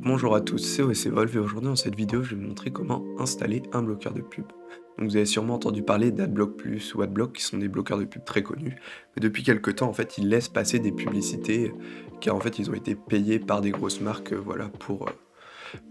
Bonjour à tous, c'est OSEvolve et aujourd'hui dans cette vidéo je vais vous montrer comment installer un bloqueur de pub. Donc vous avez sûrement entendu parler d'Adblock Plus ou Adblock qui sont des bloqueurs de pub très connus, mais depuis quelques temps en fait ils laissent passer des publicités car en fait ils ont été payés par des grosses marques voilà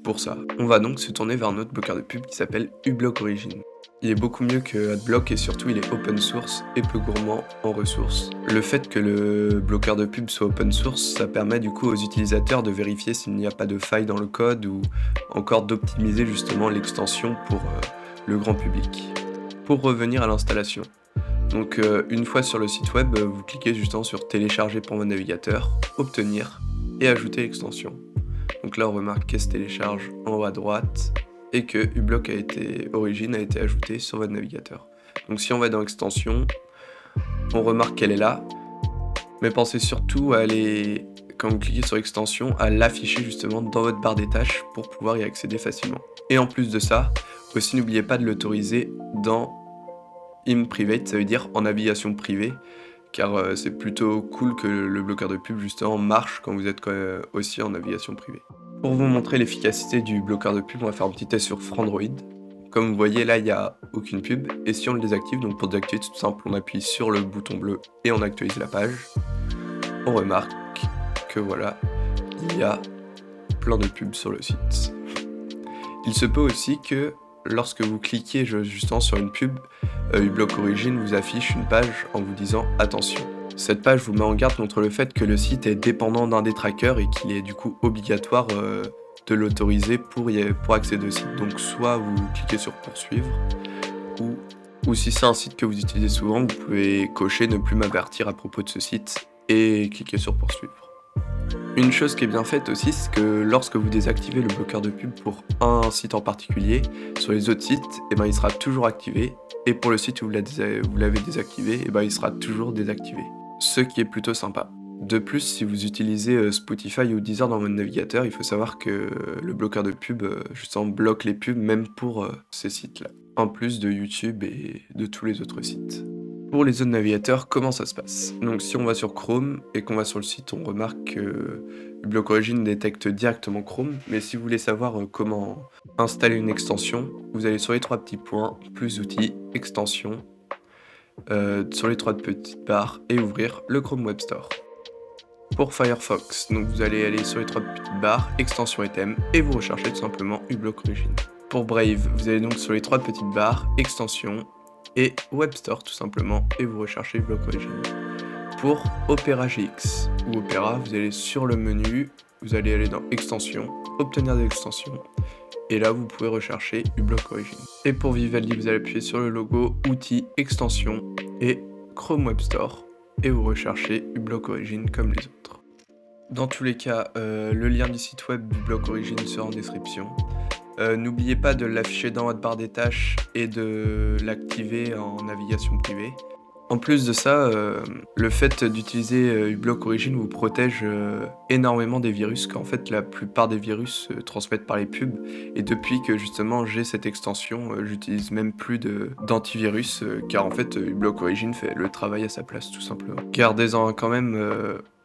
pour ça. On va donc se tourner vers un autre bloqueur de pub qui s'appelle uBlock Origin. Il est beaucoup mieux que Adblock et surtout il est open source et peu gourmand en ressources. Le fait que le bloqueur de pub soit open source, ça permet du coup aux utilisateurs de vérifier s'il n'y a pas de faille dans le code ou encore d'optimiser justement l'extension pour le grand public. Pour revenir à l'installation, donc une fois sur le site web, vous cliquez justement sur télécharger pour votre navigateur, obtenir et ajouter l'extension. Donc là on remarque qu'elle se télécharge en haut à droite et que uBlock Origin a été ajouté sur votre navigateur. Donc si on va dans extension, on remarque qu'elle est là, mais pensez surtout à aller, quand vous cliquez sur extension, à l'afficher justement dans votre barre des tâches pour pouvoir y accéder facilement. Et en plus de ça, aussi n'oubliez pas de l'autoriser dans InPrivate, ça veut dire en navigation privée, car c'est plutôt cool que le bloqueur de pub justement marche quand vous êtes aussi en navigation privée. Pour vous montrer l'efficacité du bloqueur de pub, on va faire un petit test sur Frandroid. Comme vous voyez là, il n'y a aucune pub, et si on le désactive, donc pour désactiver c'est tout simple, on appuie sur le bouton bleu et on actualise la page, on remarque que voilà, il y a plein de pubs sur le site. Il se peut aussi que lorsque vous cliquez justement sur une pub, uBlock Origin vous affiche une page en vous disant attention. Cette page vous met en garde contre le fait que le site est dépendant d'un des trackers et qu'il est du coup obligatoire de l'autoriser pour accéder au site. Donc soit vous cliquez sur poursuivre, ou si c'est un site que vous utilisez souvent, vous pouvez cocher ne plus m'avertir à propos de ce site et cliquer sur poursuivre. Une chose qui est bien faite aussi, c'est que lorsque vous désactivez le bloqueur de pub pour un site en particulier, sur les autres sites, il sera toujours activé, et pour le site où vous l'avez désactivé, il sera toujours désactivé. Ce qui est plutôt sympa. De plus, si vous utilisez Spotify ou Deezer dans votre navigateur, il faut savoir que le bloqueur de pub justement bloque les pubs même pour ces sites-là, en plus de YouTube et de tous les autres sites. Pour les autres navigateurs, comment ça se passe? Donc si on va sur Chrome et qu'on va sur le site, on remarque que uBlock Origin détecte directement Chrome, mais si vous voulez savoir comment installer une extension, vous allez sur les trois petits points, plus outils, extensions, sur les trois petites barres et ouvrir le Chrome Web Store. Pour Firefox, donc vous allez aller sur les trois petites barres, extensions et thèmes, et vous recherchez tout simplement uBlock Origin. Pour Brave, vous allez donc sur les trois petites barres, extensions et Web Store tout simplement, et vous recherchez uBlock Origin. Pour Opera GX ou Opera, vous allez sur le menu, vous allez aller dans extensions, obtenir des extensions, et là vous pouvez rechercher uBlock Origin. Et pour Vivaldi, vous allez appuyer sur le logo, outils, extensions et Chrome Web Store, et vous recherchez uBlock Origin comme les autres. Dans tous les cas, le lien du site web d'uBlock Origin sera en description. N'oubliez pas de l'afficher dans votre barre des tâches et de l'activer en navigation privée. En plus de ça, le fait d'utiliser uBlock Origin vous protège énormément des virus, car en fait la plupart des virus se transmettent par les pubs, et depuis que justement j'ai cette extension, j'utilise même plus d'antivirus, car en fait uBlock Origin fait le travail à sa place tout simplement. Gardez-en quand même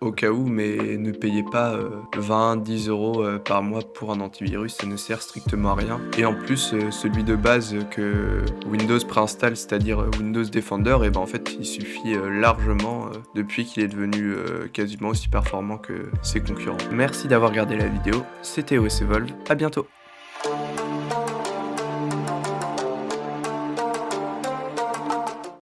au cas où, mais ne payez pas 20-10 euros par mois pour un antivirus, ça ne sert strictement à rien. Et en plus, celui de base que Windows préinstalle, c'est-à-dire Windows Defender, et en fait il suffit largement depuis qu'il est devenu quasiment aussi performant que ses concurrents. Merci d'avoir regardé la vidéo, c'était OSEvolve, à bientôt.